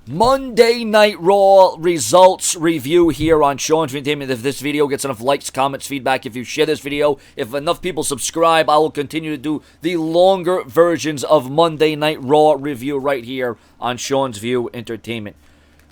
Monday Night Raw results review here on Sean's Entertainment. If this video gets enough likes, comments, feedback, if you share this video, if enough people subscribe, I will continue to do the longer versions of Monday Night Raw review right here on Sean's View Entertainment.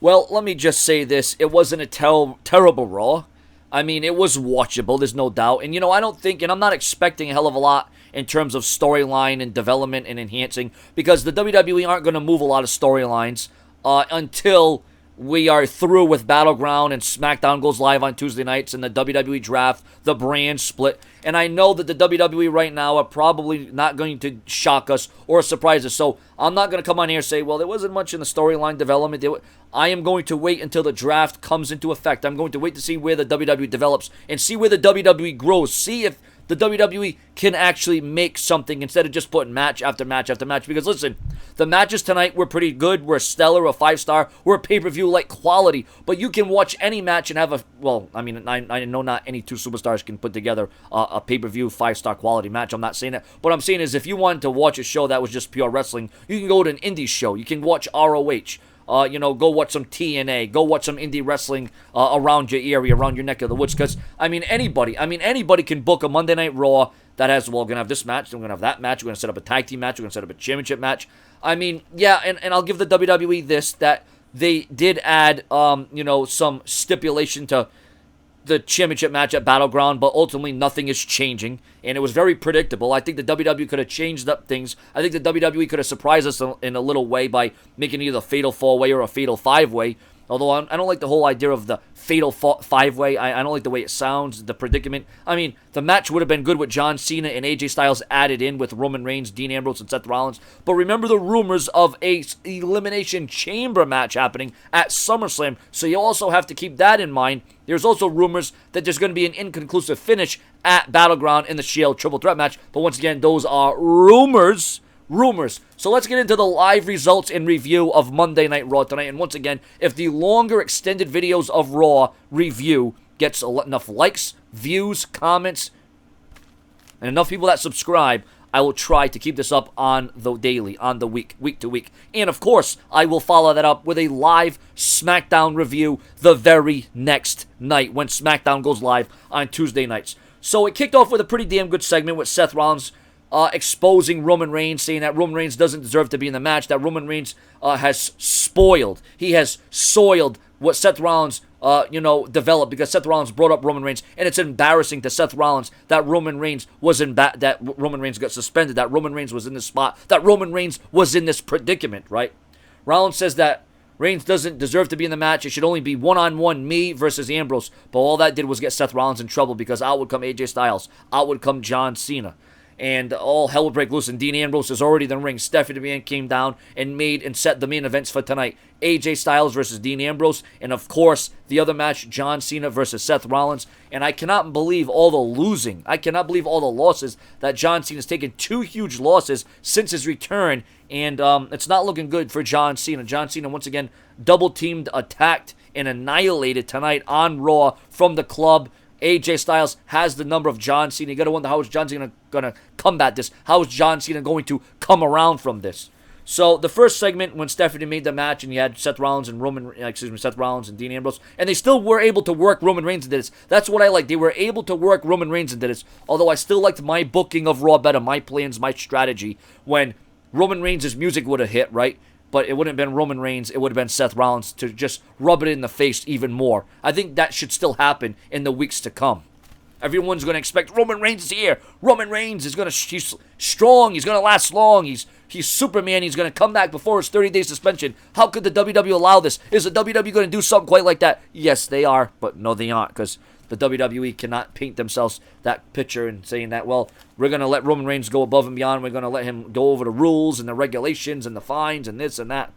Well, let me just say this. It wasn't a terrible Raw. I mean, it was watchable, there's no doubt. And, I don't think, and I'm not expecting a hell of a lot in terms of storyline and development and enhancing, because the WWE aren't going to move a lot of storylines until we are through with Battleground and SmackDown goes live on Tuesday nights and the WWE draft, the brand split. And I know that the WWE right now are probably not going to shock us or surprise us. So I'm not going to come on here and say, well, there wasn't much in the storyline development. I am going to wait until the draft comes into effect. I'm going to wait to see where the WWE develops and see where the WWE grows. See if the WWE can actually make something instead of just putting match after match after match. Because listen, the matches tonight were pretty good. We're stellar, a 5-star. We're a pay-per-view like quality. But you can watch any match and have a, well, I mean, I know not any two superstars can put together a pay-per-view 5-star quality match. I'm not saying that. What I'm saying is if you wanted to watch a show that was just pure wrestling, you can go to an indie show. You can watch ROH. Go watch some TNA, go watch some indie wrestling around your area, around your neck of the woods, because, anybody can book a Monday Night Raw that has, well, we're going to have this match, we're going to have that match, we're going to set up a tag team match, we're going to set up a championship match. And I'll give the WWE this, that they did add, some stipulation to the championship match at Battleground, but ultimately nothing is changing, and it was very predictable. I think the WWE could have changed up things. I think the WWE could have surprised us in a little way by making either a fatal 4-way or a fatal 5-way, although I don't like the whole idea of the fatal 5-way. I don't like the way it sounds, the predicament. The match would have been good with John Cena and AJ Styles added in with Roman Reigns, Dean Ambrose, and Seth Rollins, but remember the rumors of a Elimination Chamber match happening at SummerSlam, so you also have to keep that in mind. There's also rumors that there's going to be an inconclusive finish at Battleground in the Shield Triple Threat match. But once again, those are rumors. So let's get into the live results and review of Monday Night Raw tonight. And once again, if the longer extended videos of Raw review gets enough likes, views, comments, and enough people that subscribe, I will try to keep this up on the daily, on the week to week. And of course, I will follow that up with a live SmackDown review the very next night when SmackDown goes live on Tuesday nights. So it kicked off with a pretty damn good segment with Seth Rollins exposing Roman Reigns, saying that Roman Reigns doesn't deserve to be in the match, that Roman Reigns has spoiled. He has soiled what Seth Rollins developed, because Seth Rollins brought up Roman Reigns, and it's embarrassing to Seth Rollins that Roman Reigns was that Roman Reigns got suspended, that Roman Reigns was in this spot, that Roman Reigns was in this predicament, right? Rollins says that Reigns doesn't deserve to be in the match. It should only be one-on-one, me versus Ambrose. But all that did was get Seth Rollins in trouble, because out would come AJ Styles, out would come John Cena, and all hell would break loose, and Dean Ambrose is already in the ring. Stephanie McMahon came down and set the main events for tonight. AJ Styles versus Dean Ambrose, and of course, the other match, John Cena versus Seth Rollins. And I cannot believe all the losing. I cannot believe all the losses that John Cena's taken. 2 huge losses since his return, and it's not looking good for John Cena. John Cena, once again, double-teamed, attacked, and annihilated tonight on Raw from the club. AJ Styles has the number of John Cena. You got to wonder, how is John Cena going to combat this? How is John Cena going to come around from this? So the first segment, when Stephanie made the match, and you had Seth Rollins and Dean Ambrose, and they still were able to work Roman Reigns into this. That's what I like. They were able to work Roman Reigns into this. Although I still liked my booking of Raw better, my plans, my strategy, when Roman Reigns' music would have hit, right? But it wouldn't have been Roman Reigns, it would have been Seth Rollins to just rub it in the face even more. I think that should still happen in the weeks to come. Everyone's going to expect Roman Reigns is here. Roman Reigns is he's strong, he's going to last long, he's Superman, he's going to come back before his 30-day suspension. How could the WWE allow this? Is the WWE going to do something quite like that? Yes, they are, but no, they aren't, because the WWE cannot paint themselves that picture and saying that, well, we're going to let Roman Reigns go above and beyond. We're going to let him go over the rules and the regulations and the fines and this and that.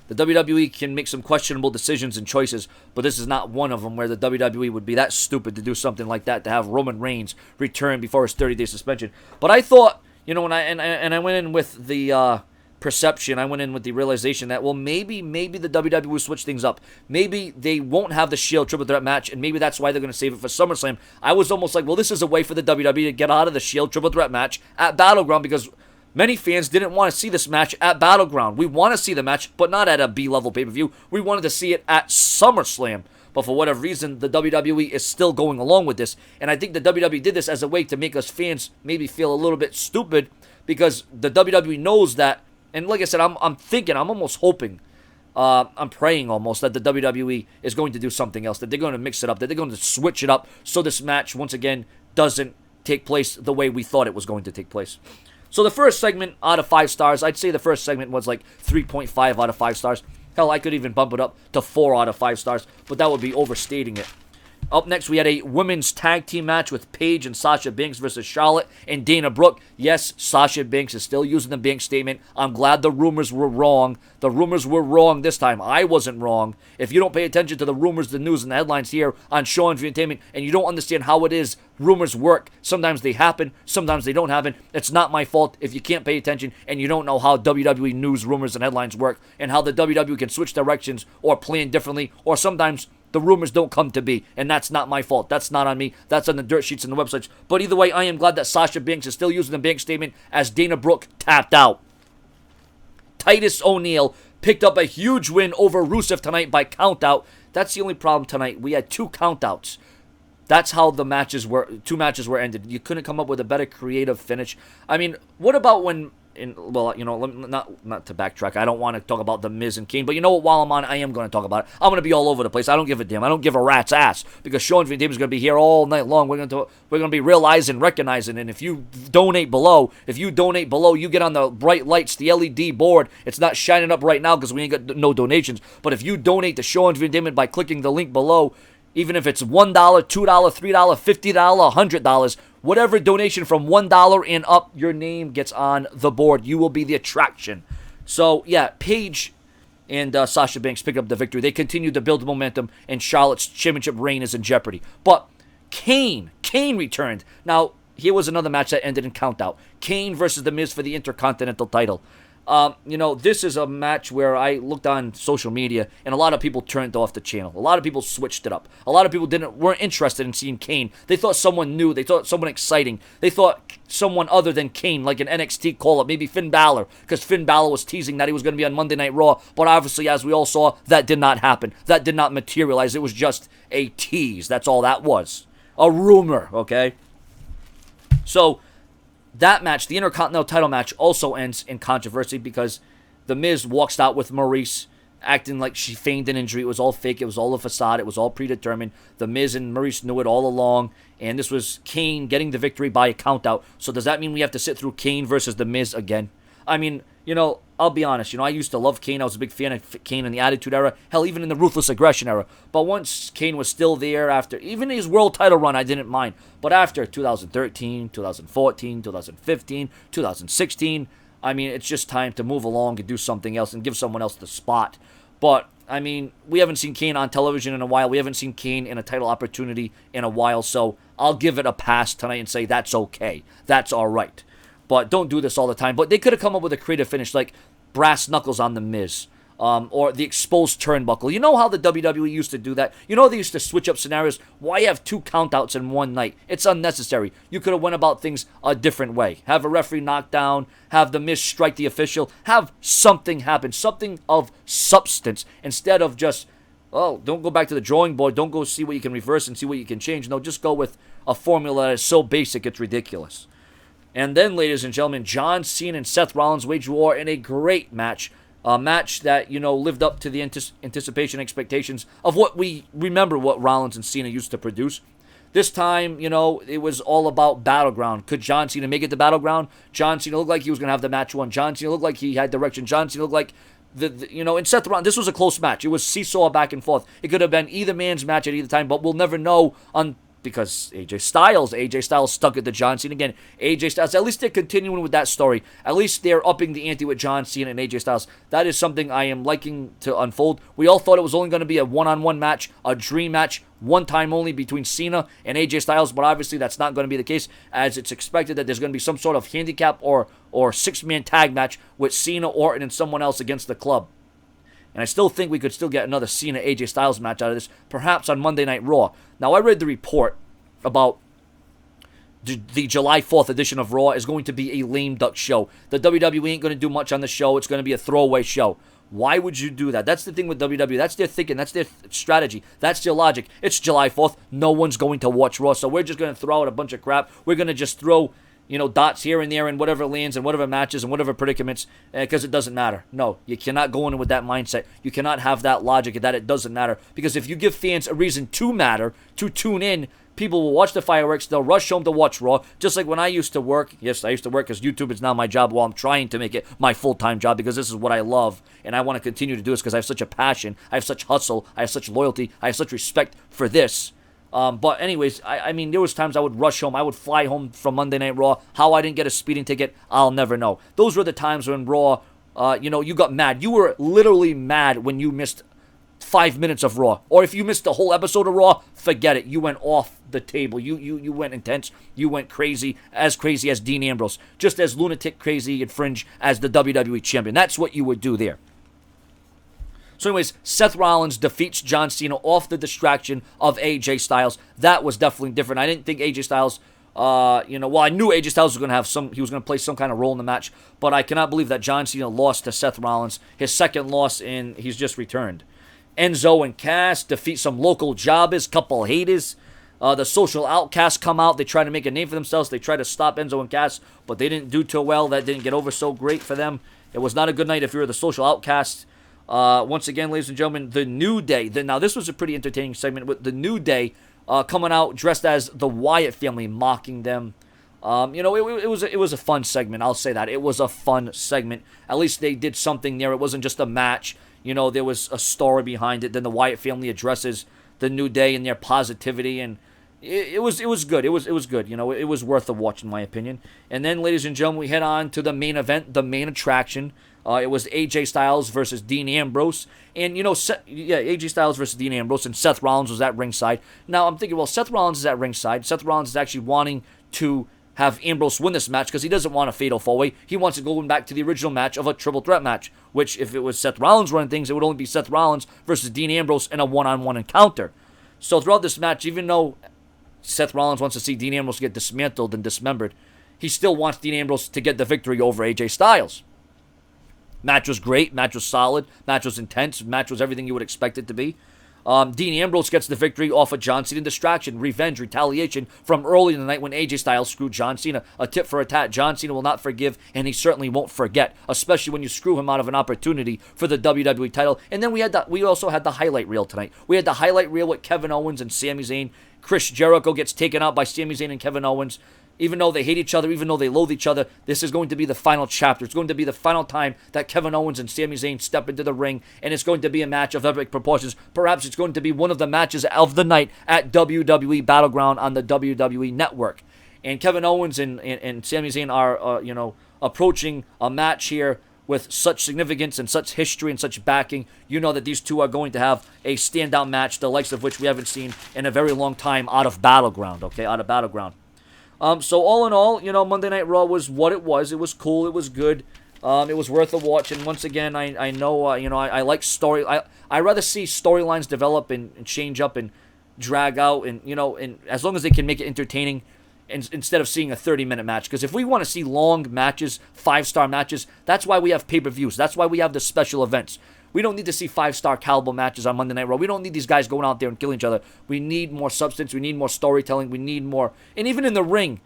The WWE can make some questionable decisions and choices, but this is not one of them, where the WWE would be that stupid to do something like that, to have Roman Reigns return before his 30-day suspension. But I thought, when I went in with the perception, I went in with the realization that, well, maybe the WWE will switch things up. Maybe they won't have the Shield Triple Threat match, and maybe that's why they're going to save it for SummerSlam. I was almost like, well, this is a way for the WWE to get out of the Shield Triple Threat match at Battleground, because Many fans didn't want to see this match at Battleground. We want to see the match, but not at a B-level pay-per-view. We wanted to see it at SummerSlam. But for whatever reason, the WWE is still going along with this. And I think the WWE did this as a way to make us fans maybe feel a little bit stupid, because the WWE knows that. And like I said, I'm almost hoping, I'm praying almost that the WWE is going to do something else, that they're going to mix it up, that they're going to switch it up so this match, once again, doesn't take place the way we thought it was going to take place. So the first segment out of 5 stars, I'd say the first segment was like 3.5 out of 5 stars. Hell, I could even bump it up to 4 out of 5 stars, but that would be overstating it. Up next, we had a women's tag team match with Paige and Sasha Banks versus Charlotte and Dana Brooke. Yes, Sasha Banks is still using the Banks statement. I'm glad the rumors were wrong. The rumors were wrong this time. I wasn't wrong. If you don't pay attention to the rumors, the news, and the headlines here on Sean for Entertainment, and you don't understand how it is rumors work, sometimes they happen, sometimes they don't happen. It's not my fault if you can't pay attention and you don't know how WWE news, rumors, and headlines work, and how the WWE can switch directions or plan differently, or sometimes the rumors don't come to be, and that's not my fault. That's not on me. That's on the dirt sheets and the websites. But either way, I am glad that Sasha Banks is still using the Banks statement as Dana Brooke tapped out. Titus O'Neil picked up a huge win over Rusev tonight by countout. That's the only problem tonight. We had 2 countouts. That's how the matches were. 2 matches were ended. You couldn't come up with a better creative finish. I mean, what about when... well, you know, not to backtrack. I don't want to talk about The Miz and Kane, but you know what? While I'm on, I am going to talk about it. I'm going to be all over the place. I don't give a damn. I don't give a rat's ass, because Sean Van Dam is going to be here all night long. We're going to be realizing, recognizing, and if you donate below, you get on the bright lights, the LED board. It's not shining up right now because we ain't got no donations. But if you donate to Sean Van Dam by clicking the link below, even if it's $1, $2, $3, $50, $100, whatever donation from $1 and up, your name gets on the board. You will be the attraction. So, yeah, Paige and Sasha Banks pick up the victory. They continue to build momentum, and Charlotte's championship reign is in jeopardy. But Kane returned. Now, here was another match that ended in countout. Kane versus The Miz for the Intercontinental title. You know, this is a match where I looked on social media and a lot of people turned off the channel. A lot of people switched it up. A lot of people weren't interested in seeing Kane. They thought someone new. They thought someone exciting. They thought someone other than Kane, like an NXT call-up, maybe Finn Balor, because Finn Balor was teasing that he was going to be on Monday Night Raw. But obviously, as we all saw, that did not happen. That did not materialize. It was just a tease. That's all that was. A rumor, okay? So that match, the Intercontinental title match, also ends in controversy because The Miz walks out with Maurice acting like she feigned an injury. It was all fake. It was all a facade. It was all predetermined. The Miz and Maurice knew it all along, and this was Kane getting the victory by a countout. So does that mean we have to sit through Kane versus The Miz again? I mean, you know, I'll be honest. You know, I used to love Kane. I was a big fan of Kane in the Attitude Era. Hell, even in the Ruthless Aggression Era. But once Kane was still there after, even his world title run, I didn't mind. But after 2013, 2014, 2015, 2016, I mean, it's just time to move along and do something else and give someone else the spot. But, I mean, we haven't seen Kane on television in a while. We haven't seen Kane in a title opportunity in a while. So I'll give it a pass tonight and say that's okay. That's all right. But don't do this all the time. But they could have come up with a creative finish like brass knuckles on The Miz. Or the exposed turnbuckle. You know how the WWE used to do that? You know they used to switch up scenarios? Why have 2 countouts in one night? It's unnecessary. You could have went about things a different way. Have a referee knock down. Have The Miz strike the official. Have something happen. Something of substance. Instead of just, oh, don't go back to the drawing board. Don't go see what you can reverse and see what you can change. No, just go with a formula that is so basic it's ridiculous. And then, ladies and gentlemen, John Cena and Seth Rollins waged war in a great match. A match that, you know, lived up to the anticipation expectations of what we remember what Rollins and Cena used to produce. This time, you know, it was all about Battleground. Could John Cena make it to Battleground? John Cena looked like he was going to have the match won. John Cena looked like he had direction. John Cena looked like, you know, and Seth Rollins, this was a close match. It was seesaw back and forth. It could have been either man's match at either time, but we'll never know because AJ Styles stuck it to John Cena again. AJ Styles, at least they're continuing with that story. At least they're upping the ante with John Cena and AJ Styles. That is something I am liking to unfold. We all thought it was only going to be a one-on-one match, a dream match, one time only between Cena and AJ Styles, but obviously that's not going to be the case, as it's expected that there's going to be some sort of handicap or 6-man tag match with Cena, Orton, and someone else against the club. And I still think we could still get another Cena-AJ Styles match out of this, perhaps on Monday Night Raw. Now, I read the report about the July 4th edition of Raw is going to be a lame duck show. The WWE ain't going to do much on the show. It's going to be a throwaway show. Why would you do that? That's the thing with WWE. That's their thinking. That's their strategy. That's their logic. It's July 4th. No one's going to watch Raw, so we're just going to throw out a bunch of crap. We're going to just throw, dots here and there in whatever lands and whatever matches and whatever predicaments because it doesn't matter. No, you cannot go in with that mindset. You cannot have that logic that it doesn't matter because if you give fans a reason to matter, to tune in, people will watch the fireworks. They'll rush home to watch Raw. Just like when I used to work. Yes, I used to work because YouTube is now my job while I'm trying to make it my full-time job because this is what I love. And I want to continue to do this because I have such a passion. I have such hustle. I have such loyalty. I have such respect for this. But anyways, I mean, there was times I would rush home. I would fly home from Monday Night Raw. How I didn't get a speeding ticket, I'll never know. Those were the times when Raw, you got mad. You were literally mad when you missed 5 minutes of Raw. Or if you missed the whole episode of Raw, forget it. You went off the table. You went intense. You went crazy as Dean Ambrose. Just as lunatic crazy and fringe as the WWE Champion. That's what you would do there. So anyways, Seth Rollins defeats John Cena off the distraction of AJ Styles. That was definitely different. I didn't think AJ Styles, I knew AJ Styles was going to have he was going to play some kind of role in the match, but I cannot believe that John Cena lost to Seth Rollins, his second loss, and he's just returned. Enzo and Cass defeat some local jobbers, couple haters. The social outcasts come out. They try to make a name for themselves. They try to stop Enzo and Cass, but they didn't do too well. That didn't get over so great for them. It was not a good night if you were the social outcasts. Once again, ladies and gentlemen, the New Day. Now, this was a pretty entertaining segment with the New Day coming out dressed as the Wyatt family, mocking them. It was a fun segment. I'll say that. It was a fun segment. At least they did something there. It wasn't just a match. There was a story behind it. Then the Wyatt family addresses the New Day and their positivity, and it was good. It was good. It was worth a watch in my opinion. And then, ladies and gentlemen, we head on to the main event, the main attraction. It was AJ Styles versus Dean Ambrose, and AJ Styles versus Dean Ambrose, and Seth Rollins was at ringside. Now I'm thinking, well, Seth Rollins is at ringside. Seth Rollins is actually wanting to have Ambrose win this match because he doesn't want a fatal four-way. He wants to go back to the original match of a triple threat match, which if it was Seth Rollins running things, it would only be Seth Rollins versus Dean Ambrose in a one-on-one encounter. So throughout this match, even though Seth Rollins wants to see Dean Ambrose get dismantled and dismembered, he still wants Dean Ambrose to get the victory over AJ Styles. Match was great, match was solid, match was intense, match was everything you would expect it to be. Dean Ambrose gets the victory off of John Cena distraction, revenge, retaliation from early in the night when AJ Styles screwed John Cena. A tit for a tat. John Cena will not forgive, and he certainly won't forget, especially when you screw him out of an opportunity for the WWE title. And then we also had the highlight reel tonight. We had the highlight reel with Kevin Owens and Sami Zayn. Chris Jericho gets taken out by Sami Zayn and Kevin Owens. Even though they hate each other, even though they loathe each other, this is going to be the final chapter. It's going to be the final time that Kevin Owens and Sami Zayn step into the ring, and it's going to be a match of epic proportions. Perhaps it's going to be one of the matches of the night at WWE Battleground on the WWE Network. And Kevin Owens and Sami Zayn are, approaching a match here with such significance and such history and such backing. You know that these two are going to have a standout match, the likes of which we haven't seen in a very long time out of Battleground, okay, out of Battleground. So all in all, Monday Night Raw was what it was. It was cool. It was good. It was worth a watch. And once again, I know, I like story. I rather see storylines develop and change up and drag out, and and as long as they can make it entertaining, instead of seeing a 30-minute match. Because if we want to see long matches, 5-star matches, that's why we have pay-per-views. That's why we have the special events. We don't need to see 5-star caliber matches on Monday Night Raw. We don't need these guys going out there and killing each other. We need more substance. We need more storytelling. We need more. And even in the ring,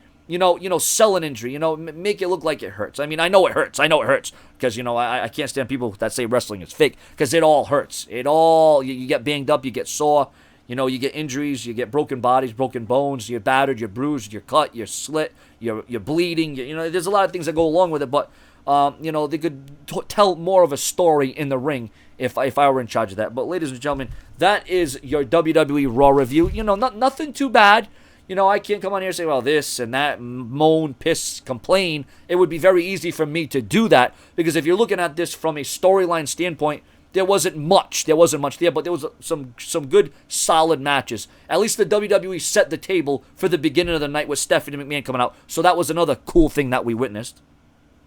sell an injury. Make it look like it hurts. I mean, I know it hurts. Because, I can't stand people that say wrestling is fake. Because it all hurts. You get banged up. You get sore. You get injuries. You get broken bodies, broken bones. You're battered. You're bruised. You're cut. You're slit. You're bleeding. There's a lot of things that go along with it. But they could tell more of a story in the ring if I were in charge of that. But ladies and gentlemen, that is your WWE Raw review. Nothing too bad. I can't come on here and say, well, this and that, moan, piss, complain. It would be very easy for me to do that because if you're looking at this from a storyline standpoint, there wasn't much there, but there was some good, solid matches. At least the WWE set the table for the beginning of the night with Stephanie McMahon coming out. So that was another cool thing that we witnessed.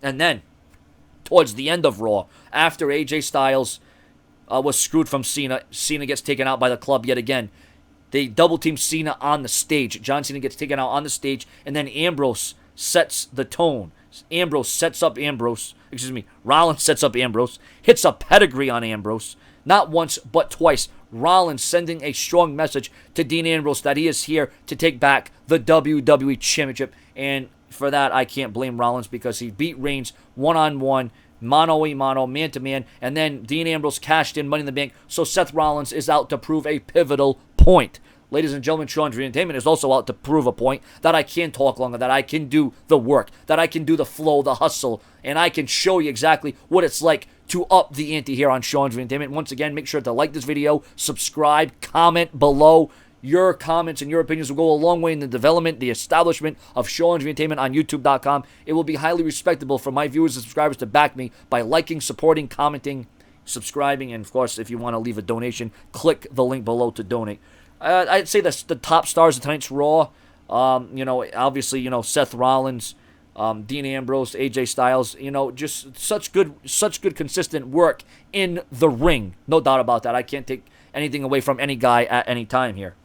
And then, towards the end of Raw, after AJ Styles was screwed from Cena, Cena gets taken out by the club yet again. They double team Cena on the stage. John Cena gets taken out on the stage, and then Ambrose sets the tone. Rollins sets up Ambrose, hits a pedigree on Ambrose, not once but twice. Rollins sending a strong message to Dean Ambrose that he is here to take back the WWE Championship, and for that I can't blame Rollins because he beat Reigns one-on-one, mano-a-mano, man-to-man, and then Dean Ambrose cashed in Money in the Bank, so Seth Rollins is out to prove a pivotal point. Ladies and gentlemen, Sean's Entertainment is also out to prove a point that I can talk longer, that I can do the work, that I can do the flow, the hustle, and I can show you exactly what it's like to up the ante here on Sean's Entertainment. Once again, make sure to like this video, subscribe, comment below. Your comments and your opinions will go a long way in the development, the establishment of Sean's Entertainment on YouTube.com. It will be highly respectable for my viewers and subscribers to back me by liking, supporting, commenting, subscribing, and of course, if you want to leave a donation, click the link below to donate. I'd say the top stars of tonight's Raw, obviously, Seth Rollins, Dean Ambrose, AJ Styles, just such good consistent work in the ring. No doubt about that. I can't take anything away from any guy at any time here.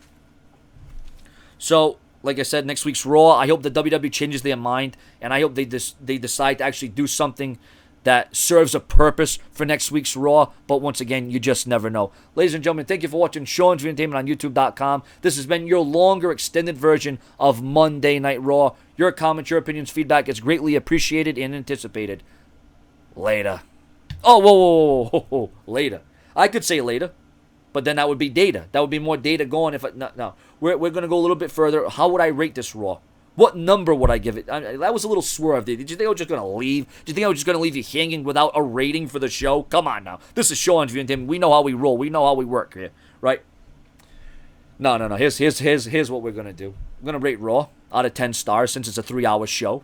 So, like I said, next week's Raw, I hope the WWE changes their mind, and I hope they decide to actually do something that serves a purpose for next week's Raw, but once again, you just never know. Ladies and gentlemen, thank you for watching Sean's Entertainment on YouTube.com. This has been your longer, extended version of Monday Night Raw. Your comments, your opinions, feedback is greatly appreciated and anticipated. Later. Oh, whoa. Later. I could say later, but then that would be data. That would be more data going if I... No. We're going to go a little bit further. How would I rate this Raw? What number would I give it? That was a little swerve. Did you think I was just going to leave? Did you think I was just going to leave you hanging without a rating for the show? Come on now. This is Sean's Entertainment. We know how we roll. We know how we work here, right? No. Here's what we're going to do. I'm going to rate Raw out of 10 stars since it's a 3-hour show.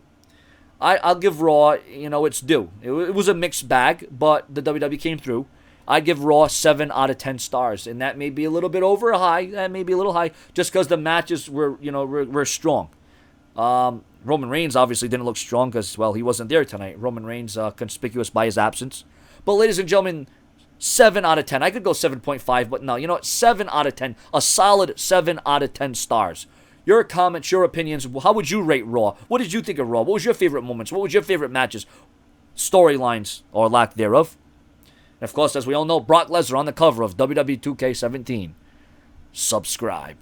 I'll give Raw, its due. It was a mixed bag, but the WWE came through. I'd give Raw 7 out of 10 stars, and that may be a little bit over or high. That may be a little high just because the matches were strong. Roman Reigns obviously didn't look strong because, well, he wasn't there tonight. Roman Reigns conspicuous by his absence. But ladies and gentlemen, 7 out of 10. I could go 7.5, but no, you know what? 7 out of 10. A solid 7 out of 10 stars. Your comments, your opinions, how would you rate Raw? What did you think of Raw? What was your favorite moments? What was your favorite matches? Storylines, or lack thereof. And of course, as we all know, Brock Lesnar on the cover of WWE 2K17. Subscribe.